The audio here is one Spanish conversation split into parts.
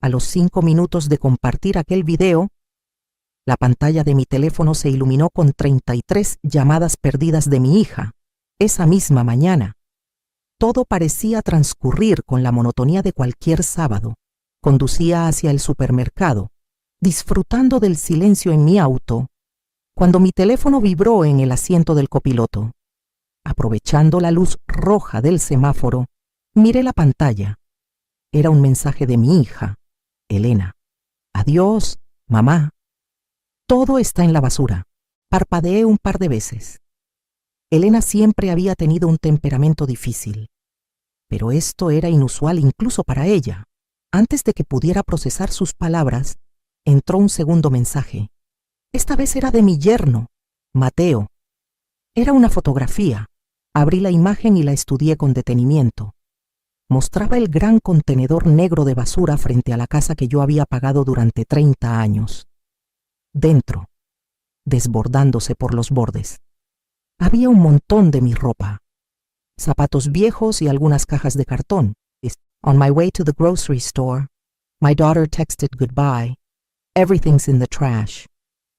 A los 5 minutos de compartir aquel video, la pantalla de mi teléfono se iluminó con 33 llamadas perdidas de mi hija. Esa misma mañana, todo parecía transcurrir con la monotonía de cualquier sábado. Conducía hacia el supermercado, disfrutando del silencio en mi auto, cuando mi teléfono vibró en el asiento del copiloto. Aprovechando la luz roja del semáforo, miré la pantalla. Era un mensaje de mi hija, Elena. Adiós, mamá. Todo está en la basura. Parpadeé un par de veces. Elena siempre había tenido un temperamento difícil, pero esto era inusual incluso para ella. Antes de que pudiera procesar sus palabras, entró un segundo mensaje. Esta vez era de mi yerno, Mateo. Era una fotografía. Abrí la imagen y la estudié con detenimiento. Mostraba el gran contenedor negro de basura frente a la casa que yo había pagado durante 30 años. Dentro, desbordándose por los bordes, había un montón de mi ropa, zapatos viejos y algunas cajas de cartón. On my way to the grocery store, my daughter texted goodbye. Everything's in the trash.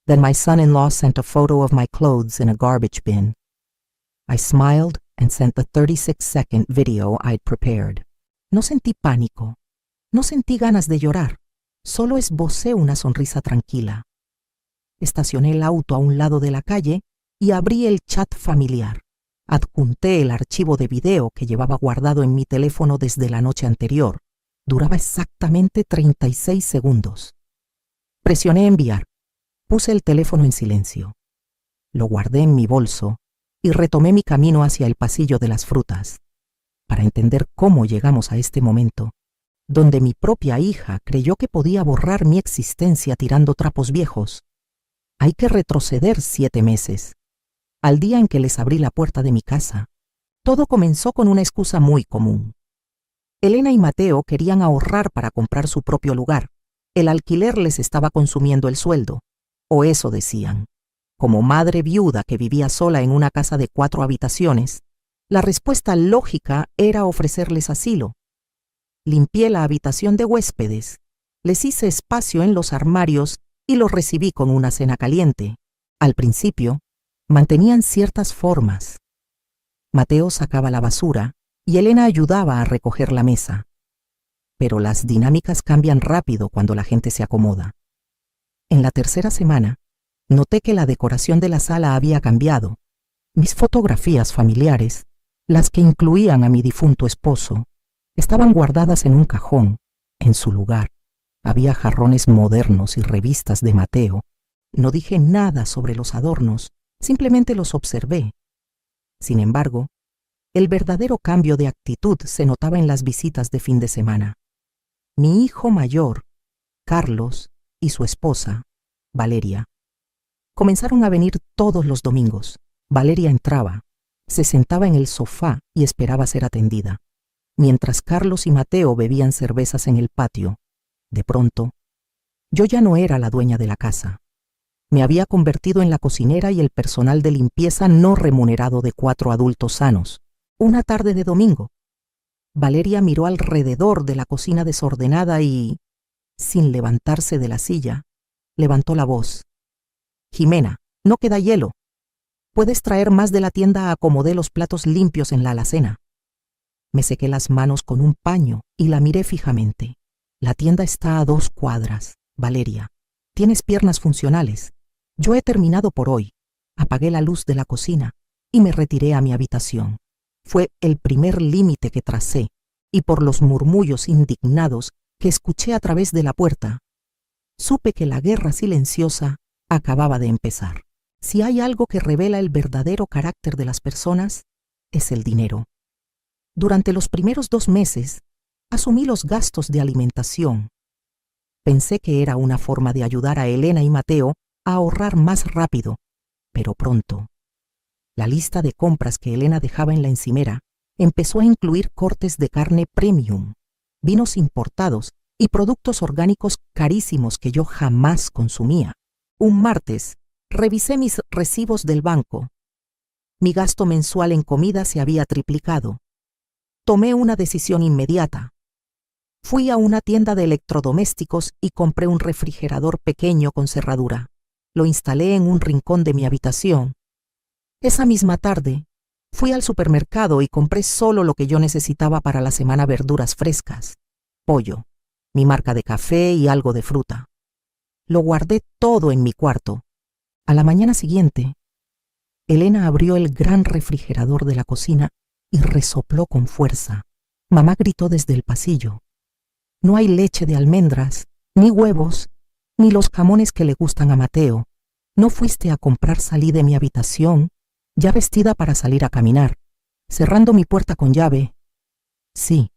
Then my son-in-law sent a photo of my clothes in a garbage bin. I smiled and sent the 36-second video I'd prepared. No sentí pánico, no sentí ganas de llorar, solo esbocé una sonrisa tranquila. Estacioné el auto a un lado de la calle y abrí el chat familiar. Adjunté el archivo de video que llevaba guardado en mi teléfono desde la noche anterior. Duraba exactamente 36 segundos. Presioné enviar. Puse el teléfono en silencio. Lo guardé en mi bolso y retomé mi camino hacia el pasillo de las frutas, para entender cómo llegamos a este momento, donde mi propia hija creyó que podía borrar mi existencia tirando trapos viejos. Hay que retroceder 7 meses. Al día en que les abrí la puerta de mi casa. Todo comenzó con una excusa muy común. Elena y Mateo querían ahorrar para comprar su propio lugar. El alquiler les estaba consumiendo el sueldo, o eso decían. Como madre viuda que vivía sola en una casa de 4 habitaciones, la respuesta lógica era ofrecerles asilo. Limpié la habitación de huéspedes, les hice espacio en los armarios y los recibí con una cena caliente. Al principio, mantenían ciertas formas. Mateo sacaba la basura y Elena ayudaba a recoger la mesa. Pero las dinámicas cambian rápido cuando la gente se acomoda. En la tercera semana, noté que la decoración de la sala había cambiado. Mis fotografías familiares, las que incluían a mi difunto esposo, estaban guardadas en un cajón, en su lugar. Había jarrones modernos y revistas de Mateo. No dije nada sobre los adornos, simplemente los observé. Sin embargo, el verdadero cambio de actitud se notaba en las visitas de fin de semana. Mi hijo mayor, Carlos, y su esposa, Valeria, comenzaron a venir todos los domingos. Valeria entraba, se sentaba en el sofá y esperaba ser atendida, mientras Carlos y Mateo bebían cervezas en el patio. De pronto, yo ya no era la dueña de la casa. Me había convertido en la cocinera y el personal de limpieza no remunerado de 4 adultos sanos. Una tarde de domingo, Valeria miró alrededor de la cocina desordenada y, sin levantarse de la silla, levantó la voz. «Jimena, no queda hielo. ¿Puedes traer más de la tienda a acomodé los platos limpios en la alacena?» Me sequé las manos con un paño y la miré fijamente. «La tienda está a 2 cuadras, Valeria. Tienes piernas funcionales. Yo he terminado por hoy». Apagué la luz de la cocina y me retiré a mi habitación. Fue el primer límite que tracé, y por los murmullos indignados que escuché a través de la puerta, supe que la guerra silenciosa acababa de empezar. Si hay algo que revela el verdadero carácter de las personas, es el dinero. Durante los primeros 2 meses, asumí los gastos de alimentación. Pensé que era una forma de ayudar a Elena y Mateo a ahorrar más rápido, pero pronto. La lista de compras que Elena dejaba en la encimera empezó a incluir cortes de carne premium, vinos importados y productos orgánicos carísimos que yo jamás consumía. Un martes, revisé mis recibos del banco. Mi gasto mensual en comida se había triplicado. Tomé una decisión inmediata. Fui a una tienda de electrodomésticos y compré un refrigerador pequeño con cerradura. Lo instalé en un rincón de mi habitación. Esa misma tarde, fui al supermercado y compré solo lo que yo necesitaba para la semana: verduras frescas, pollo, mi marca de café y algo de fruta. Lo guardé todo en mi cuarto. A la mañana siguiente, Elena abrió el gran refrigerador de la cocina y resopló con fuerza. Mamá gritó desde el pasillo: «No hay leche de almendras, ni huevos, ni los jamones que le gustan a Mateo. ¿No fuiste a comprar?» Salí de mi habitación, ya vestida para salir a caminar, cerrando mi puerta con llave. «Sí,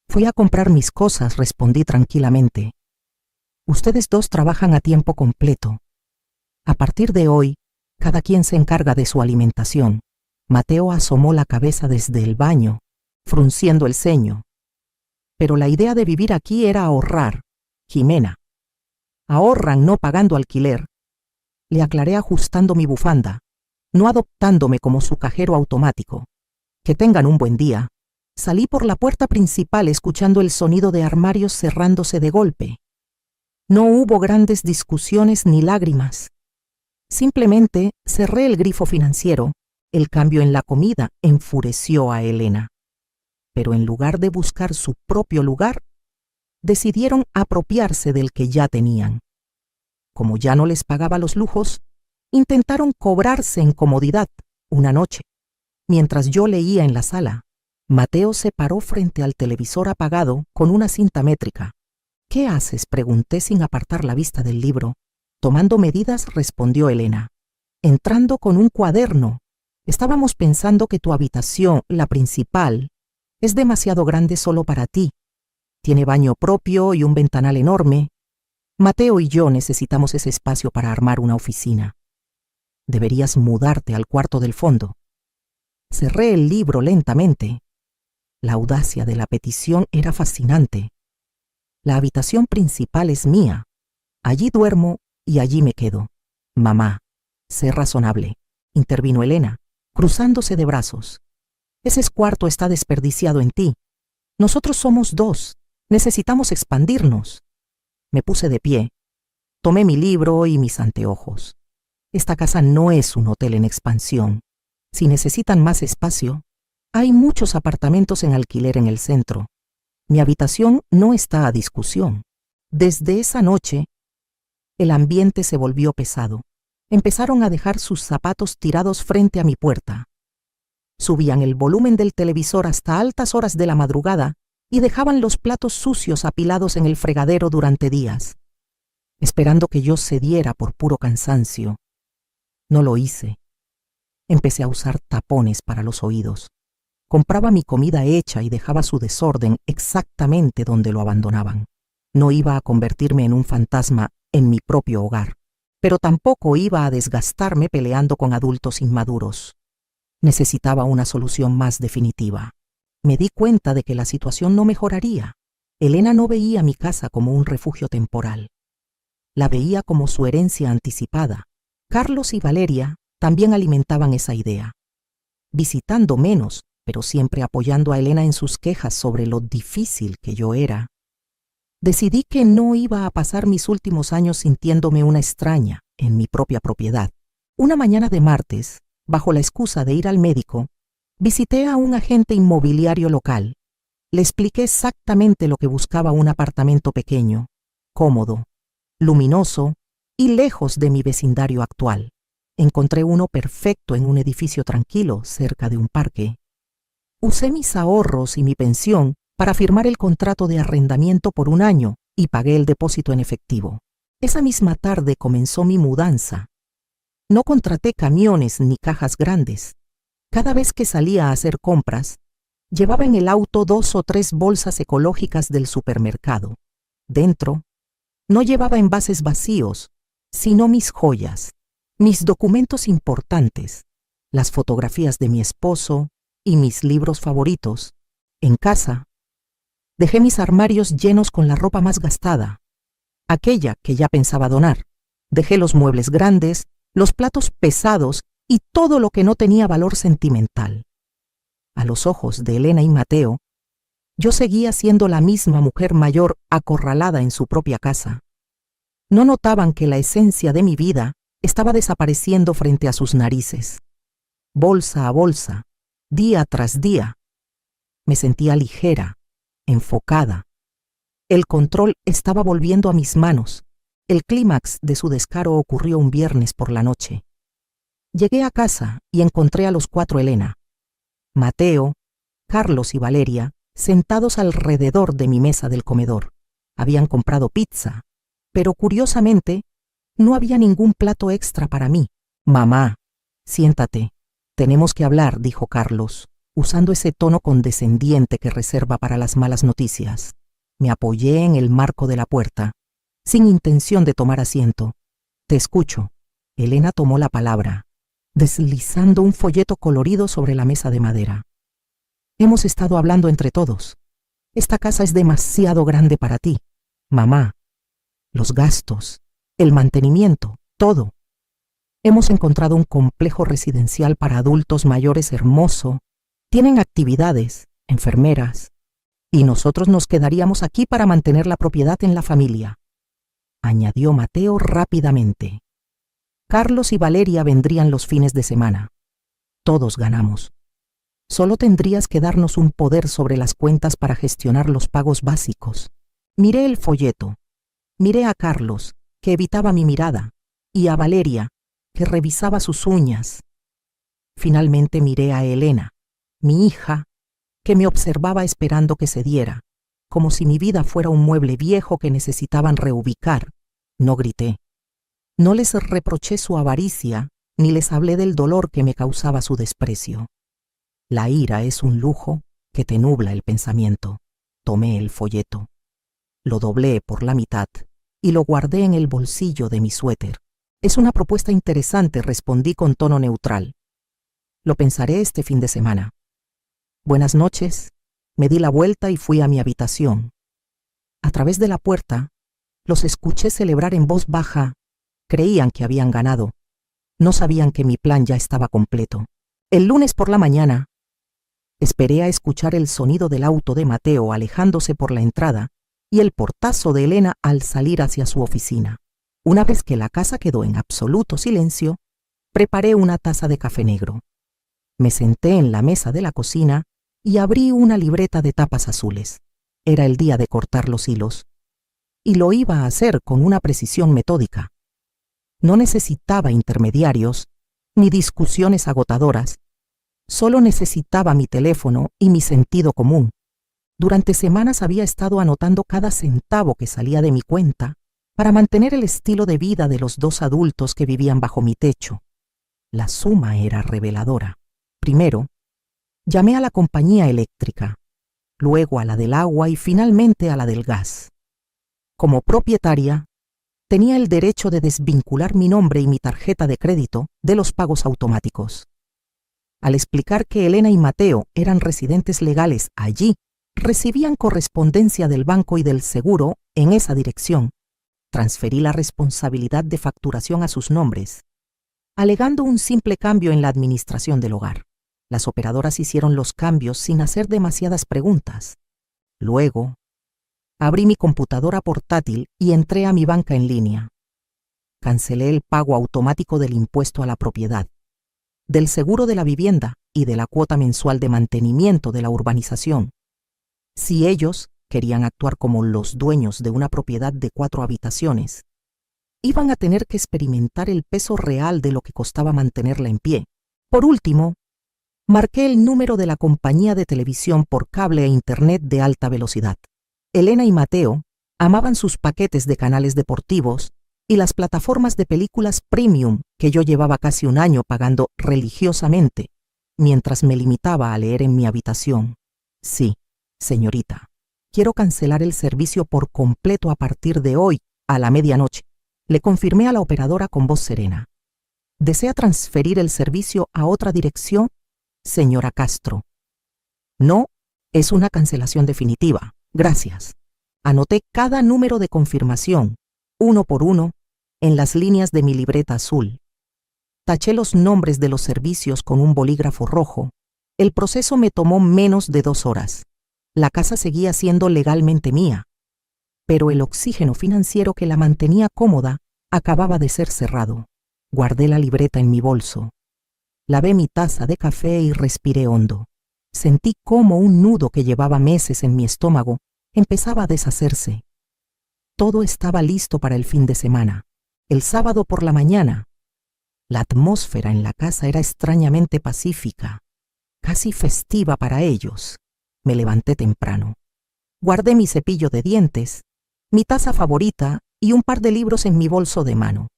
fui a comprar mis cosas», respondí tranquilamente. «Ustedes dos trabajan a tiempo completo. A partir de hoy, cada quien se encarga de su alimentación». Mateo asomó la cabeza desde el baño, frunciendo el ceño. «Pero la idea de vivir aquí era ahorrar, Jimena». «Ahorran no pagando alquiler», le aclaré ajustando mi bufanda, no adoptándome como su cajero automático. «Que tengan un buen día». Salí por la puerta principal escuchando el sonido de armarios cerrándose de golpe. No hubo grandes discusiones ni lágrimas. Simplemente cerré el grifo financiero. El cambio en la comida enfureció a Elena. Pero en lugar de buscar su propio lugar, decidieron apropiarse del que ya tenían. Como ya no les pagaba los lujos, intentaron cobrarse en comodidad una noche. Mientras yo leía en la sala, Mateo se paró frente al televisor apagado con una cinta métrica. «¿Qué haces?», pregunté sin apartar la vista del libro. «Tomando medidas», respondió Elena. «Entrando con un cuaderno. Estábamos pensando que tu habitación, la principal, es demasiado grande solo para ti. Tiene baño propio y un ventanal enorme. Mateo y yo necesitamos ese espacio para armar una oficina. Deberías mudarte al cuarto del fondo». Cerré el libro lentamente. La audacia de la petición era fascinante. La habitación principal es mía. Allí duermo y allí me quedo. «Mamá, sé razonable», intervino Elena, cruzándose de brazos. «Ese cuarto está desperdiciado en ti. Nosotros somos dos. Necesitamos expandirnos». Me puse de pie. Tomé mi libro y mis anteojos. Esta casa no es un hotel en expansión. Si necesitan más espacio, hay muchos apartamentos en alquiler en el centro. Mi habitación no está a discusión. Desde esa noche, el ambiente se volvió pesado. Empezaron a dejar sus zapatos tirados frente a mi puerta. Subían el volumen del televisor hasta altas horas de la madrugada y dejaban los platos sucios apilados en el fregadero durante días, esperando que yo cediera por puro cansancio. No lo hice. Empecé a usar tapones para los oídos. Compraba mi comida hecha y dejaba su desorden exactamente donde lo abandonaban. No iba a convertirme en un fantasma en mi propio hogar, pero tampoco iba a desgastarme peleando con adultos inmaduros. Necesitaba una solución más definitiva. Me di cuenta de que la situación no mejoraría. Elena no veía mi casa como un refugio temporal. La veía como su herencia anticipada. Carlos y Valeria también alimentaban esa idea. Visitando menos, pero siempre apoyando a Elena en sus quejas sobre lo difícil que yo era, decidí que no iba a pasar mis últimos años sintiéndome una extraña en mi propia propiedad. Una mañana de martes, bajo la excusa de ir al médico, visité a un agente inmobiliario local. Le expliqué exactamente lo que buscaba: un apartamento pequeño, cómodo, luminoso y lejos de mi vecindario actual. Encontré uno perfecto en un edificio tranquilo, cerca de un parque. Usé mis ahorros y mi pensión para firmar el contrato de arrendamiento por un año y pagué el depósito en efectivo. Esa misma tarde comenzó mi mudanza. No contraté camiones ni cajas grandes. Cada vez que salía a hacer compras, llevaba en el auto 2 o 3 bolsas ecológicas del supermercado. Dentro, no llevaba envases vacíos, sino mis joyas, mis documentos importantes, las fotografías de mi esposo y mis libros favoritos. En casa, dejé mis armarios llenos con la ropa más gastada, aquella que ya pensaba donar. Dejé los muebles grandes, los platos pesados y todo lo que no tenía valor sentimental. A los ojos de Elena y Mateo, Yo seguía siendo la misma mujer mayor acorralada en su propia casa. No notaban que la esencia de mi vida estaba desapareciendo frente a sus narices. Bolsa a bolsa, día tras día. Me sentía ligera, enfocada. El control estaba volviendo a mis manos. El clímax de su descaro ocurrió un viernes por la noche. Llegué a casa y encontré a los 4 Elena, Mateo, Carlos y Valeria sentados alrededor de mi mesa del comedor. Habían comprado pizza, pero curiosamente no había ningún plato extra para mí. Mamá, siéntate. Tenemos que hablar, dijo Carlos, usando ese tono condescendiente que reserva para las malas noticias. Me apoyé en el marco de la puerta, sin intención de tomar asiento. Te escucho. Elena tomó la palabra, deslizando un folleto colorido sobre la mesa de madera. Hemos estado hablando entre todos. Esta casa es demasiado grande para ti. Mamá, los gastos, el mantenimiento, todo. Hemos encontrado un complejo residencial para adultos mayores hermoso. Tienen actividades, enfermeras, y nosotros nos quedaríamos aquí para mantener la propiedad en la familia, añadió Mateo rápidamente. Carlos y Valeria vendrían los fines de semana. Todos ganamos. Solo tendrías que darnos un poder sobre las cuentas para gestionar los pagos básicos. Miré el folleto. Miré a Carlos, que evitaba mi mirada, y a Valeria, que revisaba sus uñas. Finalmente miré a Elena, mi hija, que me observaba esperando que cediera, como si mi vida fuera un mueble viejo que necesitaban reubicar. No grité. No les reproché su avaricia, ni les hablé del dolor que me causaba su desprecio. La ira es un lujo que te nubla el pensamiento. Tomé el folleto. Lo doblé por la mitad y lo guardé en el bolsillo de mi suéter. Es una propuesta interesante, respondí con tono neutral. Lo pensaré este fin de semana. Buenas noches. Me di la vuelta y fui a mi habitación. A través de la puerta, los escuché celebrar en voz baja. Creían que habían ganado. No sabían que mi plan ya estaba completo. El lunes por la mañana, esperé a escuchar el sonido del auto de Mateo alejándose por la entrada y el portazo de Elena al salir hacia su oficina. Una vez que la casa quedó en absoluto silencio, preparé una taza de café negro. Me senté en la mesa de la cocina y abrí una libreta de tapas azules. Era el día de cortar los hilos. Y lo iba a hacer con una precisión metódica. No necesitaba intermediarios ni discusiones agotadoras. Solo necesitaba mi teléfono y mi sentido común. Durante semanas había estado anotando cada centavo que salía de mi cuenta para mantener el estilo de vida de los 2 adultos que vivían bajo mi techo. La suma era reveladora. Primero, llamé a la compañía eléctrica, luego a la del agua y finalmente a la del gas. Como propietaria, tenía el derecho de desvincular mi nombre y mi tarjeta de crédito de los pagos automáticos. Al explicar que Elena y Mateo eran residentes legales allí, recibían correspondencia del banco y del seguro en esa dirección, transferí la responsabilidad de facturación a sus nombres, alegando un simple cambio en la administración del hogar. Las operadoras hicieron los cambios sin hacer demasiadas preguntas. Luego, abrí mi computadora portátil y entré a mi banca en línea. Cancelé el pago automático del impuesto a la propiedad, del seguro de la vivienda y de la cuota mensual de mantenimiento de la urbanización. Si ellos querían actuar como los dueños de una propiedad de 4 habitaciones, iban a tener que experimentar el peso real de lo que costaba mantenerla en pie. Por último, marqué el número de la compañía de televisión por cable e internet de alta velocidad. Elena y Mateo amaban sus paquetes de canales deportivos y las plataformas de películas premium que yo llevaba casi un año pagando religiosamente, mientras me limitaba a leer en mi habitación. Sí, señorita, quiero cancelar el servicio por completo a partir de hoy, a la medianoche. Le confirmé a la operadora con voz serena. ¿Desea transferir el servicio a otra dirección, señora Castro? No, es una cancelación definitiva. Gracias. Anoté cada número de confirmación, uno por uno, en las líneas de mi libreta azul. Taché los nombres de los servicios con un bolígrafo rojo. El proceso me tomó menos de 2 horas. La casa seguía siendo legalmente mía, pero el oxígeno financiero que la mantenía cómoda acababa de ser cerrado. Guardé la libreta en mi bolso. Lavé mi taza de café y respiré hondo. Sentí cómo un nudo que llevaba meses en mi estómago empezaba a deshacerse. Todo estaba listo para el fin de semana. El sábado por la mañana, la atmósfera en la casa era extrañamente pacífica, casi festiva para ellos. Me levanté temprano. Guardé mi cepillo de dientes, mi taza favorita y un par de libros en mi bolso de mano.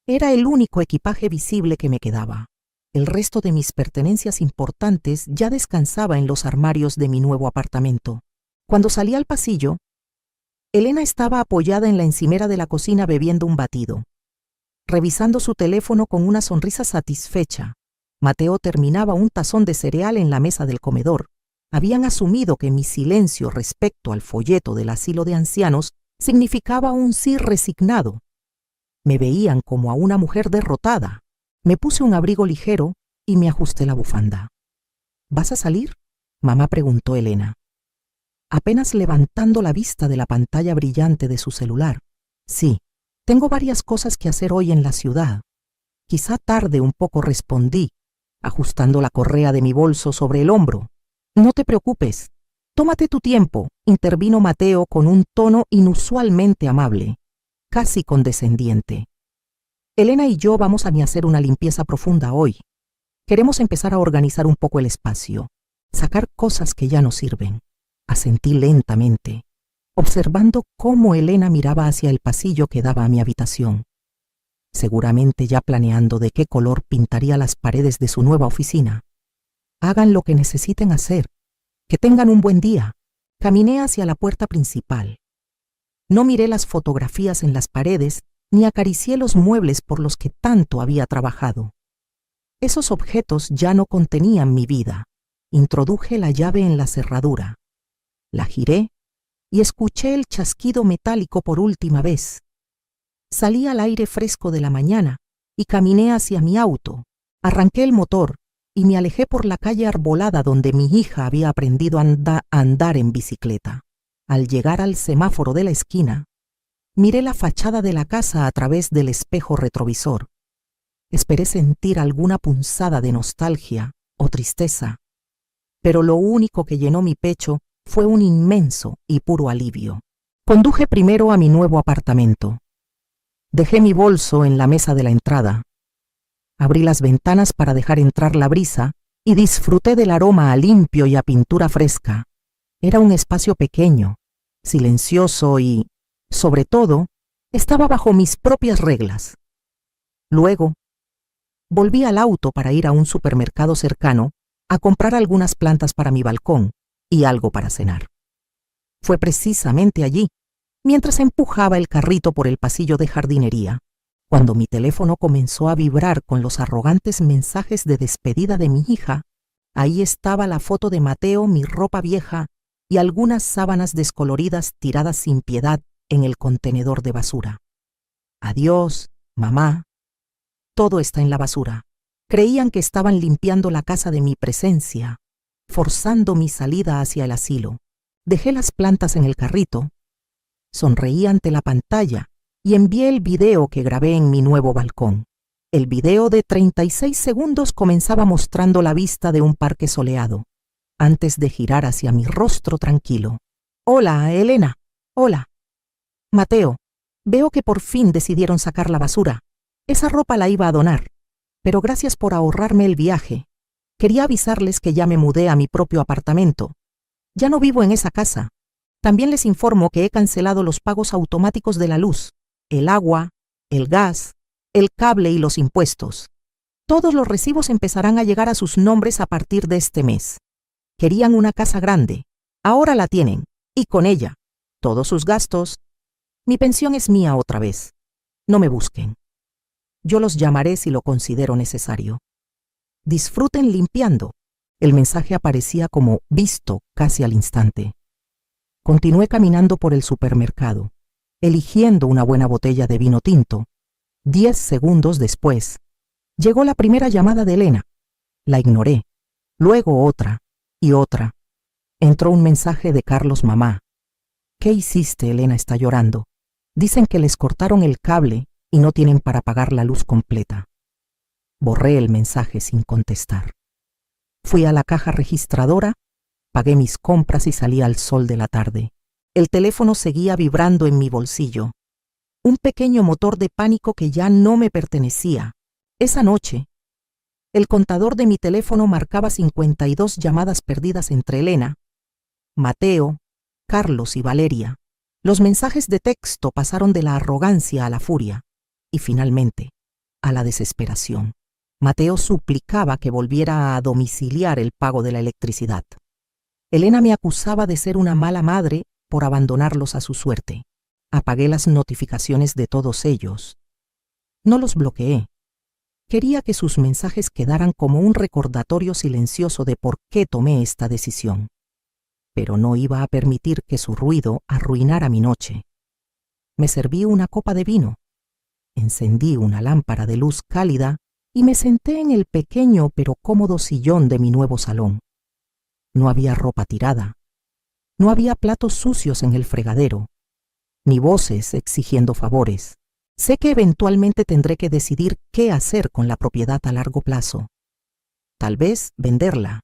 Era el único equipaje visible que me quedaba. El resto de mis pertenencias importantes ya descansaba en los armarios de mi nuevo apartamento. Cuando salí al pasillo, Elena estaba apoyada en la encimera de la cocina bebiendo un batido, revisando su teléfono con una sonrisa satisfecha. Mateo terminaba un tazón de cereal en la mesa del comedor. Habían asumido que mi silencio respecto al folleto del asilo de ancianos significaba un sí resignado. Me veían como a una mujer derrotada. Me puse un abrigo ligero y me ajusté la bufanda. ¿Vas a salir?, mamá preguntó Elena, apenas levantando la vista de la pantalla brillante de su celular. Sí, tengo varias cosas que hacer hoy en la ciudad. Quizá tarde un poco, respondí, ajustando la correa de mi bolso sobre el hombro. No te preocupes, tómate tu tiempo, intervino Mateo con un tono inusualmente amable, casi condescendiente. Elena y yo vamos a hacer una limpieza profunda hoy. Queremos empezar a organizar un poco el espacio, sacar cosas que ya no sirven. Asentí lentamente, observando cómo Elena miraba hacia el pasillo que daba a mi habitación, seguramente ya planeando de qué color pintaría las paredes de su nueva oficina. Hagan lo que necesiten hacer, que tengan un buen día. Caminé hacia la puerta principal. No miré las fotografías en las paredes ni acaricié los muebles por los que tanto había trabajado. Esos objetos ya no contenían mi vida. Introduje la llave en la cerradura. La giré y escuché el chasquido metálico por última vez. Salí al aire fresco de la mañana y caminé hacia mi auto. Arranqué el motor y me alejé por la calle arbolada donde mi hija había aprendido a andar en bicicleta. Al llegar al semáforo de la esquina, miré la fachada de la casa a través del espejo retrovisor. Esperé sentir alguna punzada de nostalgia o tristeza, pero lo único que llenó mi pecho fue un inmenso y puro alivio. Conduje primero a mi nuevo apartamento. Dejé mi bolso en la mesa de la entrada. Abrí las ventanas para dejar entrar la brisa y disfruté del aroma a limpio y a pintura fresca. Era un espacio pequeño, silencioso y, sobre todo, estaba bajo mis propias reglas. Luego, volví al auto para ir a un supermercado cercano a comprar algunas plantas para mi balcón y algo para cenar. Fue precisamente allí, mientras empujaba el carrito por el pasillo de jardinería, cuando mi teléfono comenzó a vibrar con los arrogantes mensajes de despedida de mi hija. Ahí estaba la foto de Mateo, mi ropa vieja y algunas sábanas descoloridas tiradas sin piedad en el contenedor de basura. Adiós, mamá. Todo está en la basura. Creían que estaban limpiando la casa de mi presencia, forzando mi salida hacia el asilo. Dejé las plantas en el carrito, sonreí ante la pantalla y envié el video que grabé en mi nuevo balcón. El video de 36 segundos comenzaba mostrando la vista de un parque soleado, antes de girar hacia mi rostro tranquilo. Hola, Elena. Hola. Mateo, veo que por fin decidieron sacar la basura. Esa ropa la iba a donar, pero gracias por ahorrarme el viaje. Quería avisarles que ya me mudé a mi propio apartamento. Ya no vivo en esa casa. También les informo que he cancelado los pagos automáticos de la luz, el agua, el gas, el cable y los impuestos. Todos los recibos empezarán a llegar a sus nombres a partir de este mes. Querían una casa grande. Ahora la tienen. Y con ella, todos sus gastos. Mi pensión es mía otra vez. No me busquen. Yo los llamaré si lo considero necesario. Disfruten limpiando. El mensaje aparecía como visto casi al instante. Continué caminando por el supermercado, eligiendo una buena botella de vino tinto. 10 segundos después, llegó la primera llamada de Elena. La ignoré, luego otra y otra. Entró un mensaje de Carlos: mamá. ¿Qué hiciste? Elena está llorando. Dicen que les cortaron el cable y no tienen para pagar la luz completa. Borré el mensaje sin contestar. Fui a la caja registradora, pagué mis compras y salí al sol de la tarde. El teléfono seguía vibrando en mi bolsillo. Un pequeño motor de pánico que ya no me pertenecía. Esa noche, el contador de mi teléfono marcaba 52 llamadas perdidas entre Elena, Mateo, Carlos y Valeria. Los mensajes de texto pasaron de la arrogancia a la furia y finalmente a la desesperación. Mateo suplicaba que volviera a domiciliar el pago de la electricidad. Elena me acusaba de ser una mala madre por abandonarlos a su suerte. Apagué las notificaciones de todos ellos. No los bloqueé. Quería que sus mensajes quedaran como un recordatorio silencioso de por qué tomé esta decisión. Pero no iba a permitir que su ruido arruinara mi noche. Me serví una copa de vino, encendí una lámpara de luz cálida y me senté en el pequeño pero cómodo sillón de mi nuevo salón. No había ropa tirada, no había platos sucios en el fregadero, ni voces exigiendo favores. Sé que eventualmente tendré que decidir qué hacer con la propiedad a largo plazo. Tal vez venderla.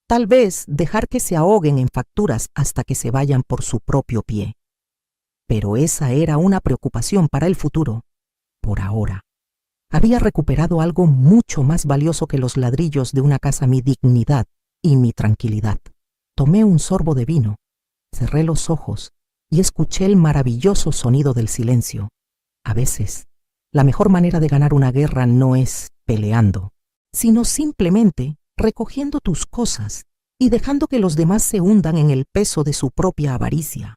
Tal vez dejar que se ahoguen en facturas hasta que se vayan por su propio pie. Pero esa era una preocupación para el futuro. Por ahora, había recuperado algo mucho más valioso que los ladrillos de una casa: mi dignidad y mi tranquilidad. Tomé un sorbo de vino, cerré los ojos y escuché el maravilloso sonido del silencio. A veces, la mejor manera de ganar una guerra no es peleando, sino simplemente recogiendo tus cosas y dejando que los demás se hundan en el peso de su propia avaricia.